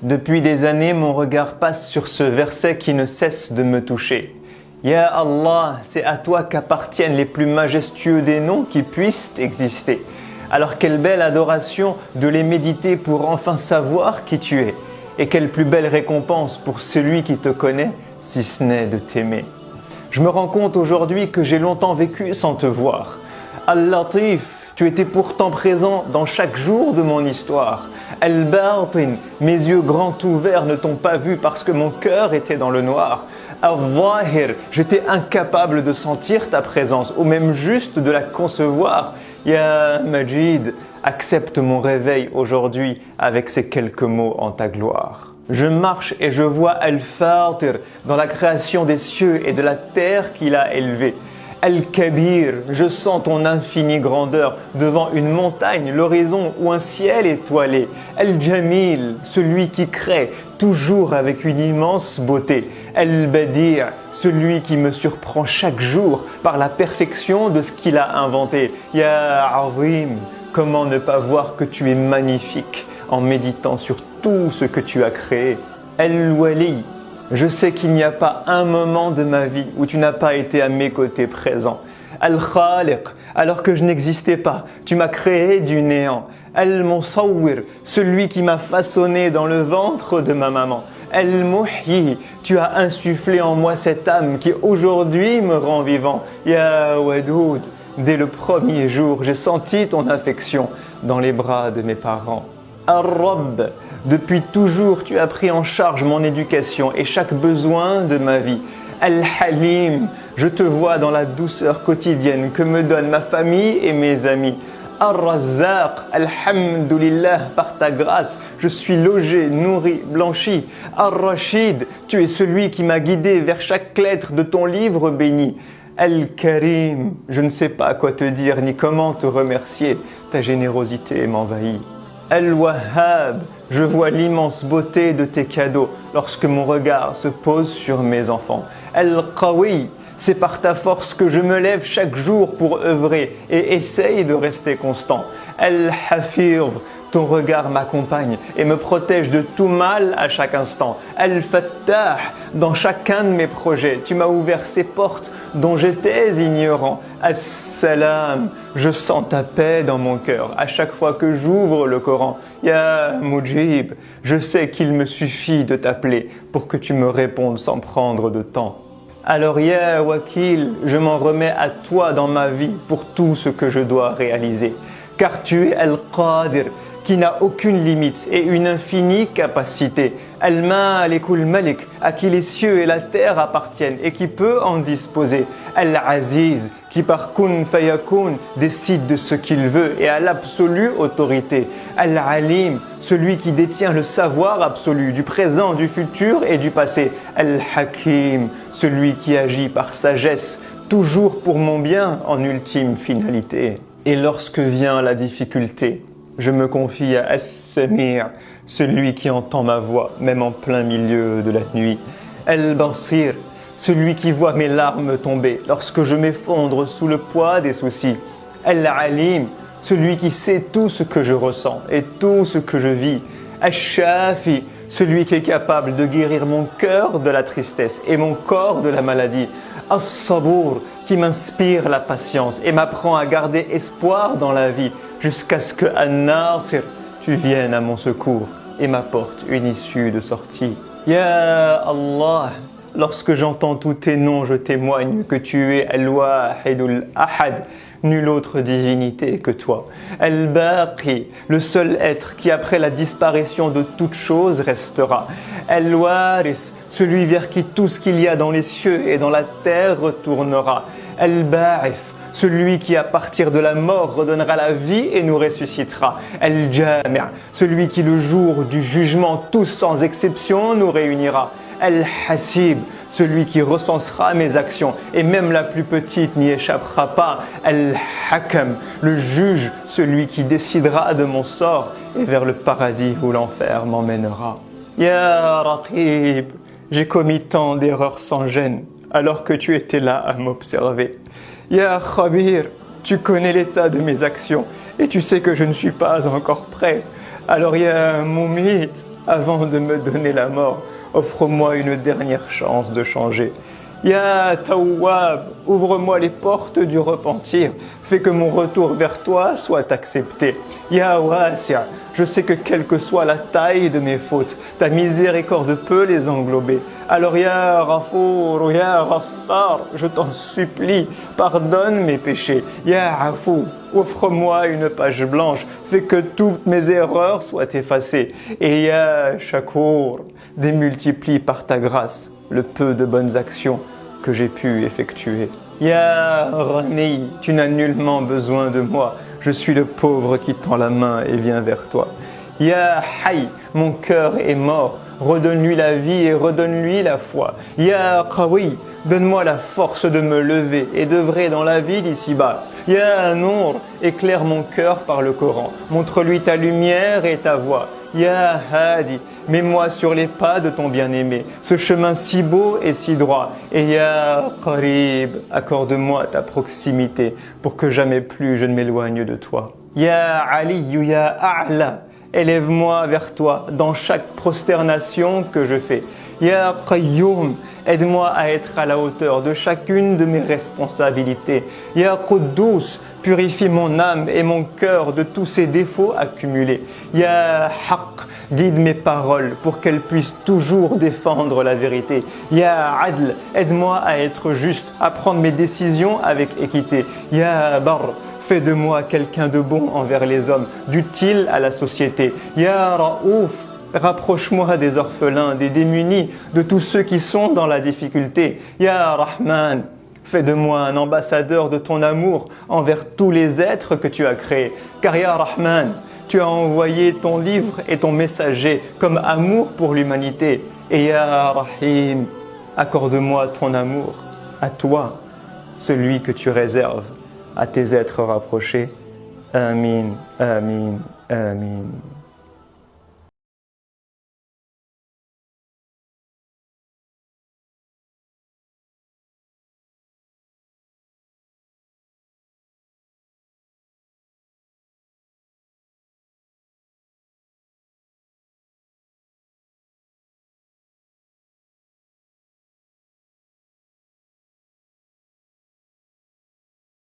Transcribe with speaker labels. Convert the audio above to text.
Speaker 1: Depuis des années, mon regard passe sur ce verset qui ne cesse de me toucher. Ya Allah, c'est à toi qu'appartiennent les plus majestueux des noms qui puissent exister. Alors quelle belle adoration de les méditer pour enfin savoir qui tu es. Et quelle plus belle récompense pour celui qui te connaît, si ce n'est de t'aimer. Je me rends compte aujourd'hui que j'ai longtemps vécu sans te voir. Al-Latif, tu étais pourtant présent dans chaque jour de mon histoire. Al-Batin, mes yeux grands ouverts ne t'ont pas vu parce que mon cœur était dans le noir. Al-Zahir, j'étais incapable de sentir ta présence ou même juste de la concevoir. Ya Majid, accepte mon réveil aujourd'hui avec ces quelques mots en ta gloire. Je marche et je vois Al-Fatir dans la création des cieux et de la terre qu'il a élevée. Al-Kabir, je sens ton infinie grandeur devant une montagne, l'horizon ou un ciel étoilé. Al-Jamil, celui qui crée, toujours avec une immense beauté. Al-Badir, celui qui me surprend chaque jour par la perfection de ce qu'il a inventé. Ya Azim, comment ne pas voir que tu es magnifique en méditant sur tout ce que tu as créé. Al-Wali, je sais qu'il n'y a pas un moment de ma vie où tu n'as pas été à mes côtés présent. Al-Khaliq, alors que je n'existais pas, tu m'as créé du néant. Al-Musawwir, celui qui m'a façonné dans le ventre de ma maman. Al-Muhyi, tu as insufflé en moi cette âme qui aujourd'hui me rend vivant. Ya Wadoud, dès le premier jour, j'ai senti ton affection dans les bras de mes parents. Ar-Rabb, depuis toujours, tu as pris en charge mon éducation et chaque besoin de ma vie. Al-Halim, je te vois dans la douceur quotidienne que me donnent ma famille et mes amis. Ar-Razzaq, Alhamdulillah, par ta grâce, je suis logé, nourri, blanchi. Ar-Rashid, tu es celui qui m'a guidé vers chaque lettre de ton livre béni. Al-Karim, je ne sais pas quoi te dire ni comment te remercier, ta générosité m'envahit. Al-Wahhab, je vois l'immense beauté de tes cadeaux lorsque mon regard se pose sur mes enfants. Al-Qawi, c'est par ta force que je me lève chaque jour pour œuvrer et essaye de rester constant. Al-Hafir, ton regard m'accompagne et me protège de tout mal à chaque instant. Al-Fattah, dans chacun de mes projets, tu m'as ouvert ces portes dont j'étais ignorant. As-Salam, je sens ta paix dans mon cœur à chaque fois que j'ouvre le Coran. Ya Mujib, je sais qu'il me suffit de t'appeler pour que tu me répondes sans prendre de temps. Alors Ya Wakil, je m'en remets à toi dans ma vie pour tout ce que je dois réaliser. Car tu es Al-Qadir, qui n'a aucune limite et une infinie capacité. Al-Malikul Malik, à qui les cieux et la terre appartiennent et qui peut en disposer. Al-Aziz, qui par kun fayakun décide de ce qu'il veut et a l'absolue autorité. Al-Alim, celui qui détient le savoir absolu du présent, du futur et du passé. Al-Hakim, celui qui agit par sagesse, toujours pour mon bien en ultime finalité. Et lorsque vient la difficulté, je me confie à As-Samir, celui qui entend ma voix, même en plein milieu de la nuit. Al-Basir, celui qui voit mes larmes tomber lorsque je m'effondre sous le poids des soucis. Al-Alim, celui qui sait tout ce que je ressens et tout ce que je vis. Al-Shafi, celui qui est capable de guérir mon cœur de la tristesse et mon corps de la maladie. As-Sabour, qui m'inspire la patience et m'apprend à garder espoir dans la vie jusqu'à ce que An-Nasir, tu viennes à mon secours et m'apportes une issue de sortie. Ya Allah, lorsque j'entends tous tes noms, je témoigne que tu es Al-Wahidul Ahad, nulle autre divinité que toi. Al-Baqi, le seul être qui après la disparition de toute chose restera. Al-Warith, celui vers qui tout ce qu'il y a dans les cieux et dans la terre retournera. Al-Ba'ith, celui qui à partir de la mort redonnera la vie et nous ressuscitera. Al-Jami', celui qui le jour du jugement tous sans exception nous réunira. Al-Hasib, celui qui recensera mes actions et même la plus petite n'y échappera pas. Al-Hakam, le juge, celui qui décidera de mon sort et vers le paradis ou l'enfer m'emmènera. Ya Raqib, j'ai commis tant d'erreurs sans gêne alors que tu étais là à m'observer. Ya Khabir, tu connais l'état de mes actions et tu sais que je ne suis pas encore prêt. Alors Ya Mumit, avant de me donner la mort, offre-moi une dernière chance de changer. Ya Tawwab, ouvre-moi les portes du repentir, fais que mon retour vers toi soit accepté. Ya Wasi', je sais que quelle que soit la taille de mes fautes, ta miséricorde peut les englober. Alors Ya Ghafour, Ya Ghaffar, je t'en supplie, pardonne mes péchés. Ya Afou, offre-moi une page blanche, fais que toutes mes erreurs soient effacées. Et Ya Shakour, démultiplie par ta grâce le peu de bonnes actions que j'ai pu effectuer. Ya Rani, tu n'as nullement besoin de moi, je suis le pauvre qui tend la main et vient vers toi. Ya Hay, mon cœur est mort, redonne-lui la vie et redonne-lui la foi. Ya Qawi, donne-moi la force de me lever et d'œuvrer dans la vie d'ici-bas. Ya Nour, éclaire mon cœur par le Coran, montre-lui ta lumière et ta voix. Ya Hadi, mets-moi sur les pas de ton bien-aimé, ce chemin si beau et si droit. Et Ya Qarib, accorde-moi ta proximité pour que jamais plus je ne m'éloigne de toi. Ya Ali, Ya A'la, élève-moi vers toi dans chaque prosternation que je fais. Ya Qayyum, aide-moi à être à la hauteur de chacune de mes responsabilités. Ya Quddus, purifie mon âme et mon cœur de tous ces défauts accumulés. Ya Haqq, guide mes paroles pour qu'elles puissent toujours défendre la vérité. Ya Adl, aide-moi à être juste, à prendre mes décisions avec équité. Ya Barr, fais de moi quelqu'un de bon envers les hommes, d'utile à la société. Ya Raouf, rapproche-moi des orphelins, des démunis, de tous ceux qui sont dans la difficulté. Ya Rahman, fais de moi un ambassadeur de ton amour envers tous les êtres que tu as créés. Car Ya Rahman, tu as envoyé ton livre et ton messager comme amour pour l'humanité. Et Ya Rahim, accorde-moi ton amour, à toi, celui que tu réserves à tes êtres rapprochés. Amin, amin, amin.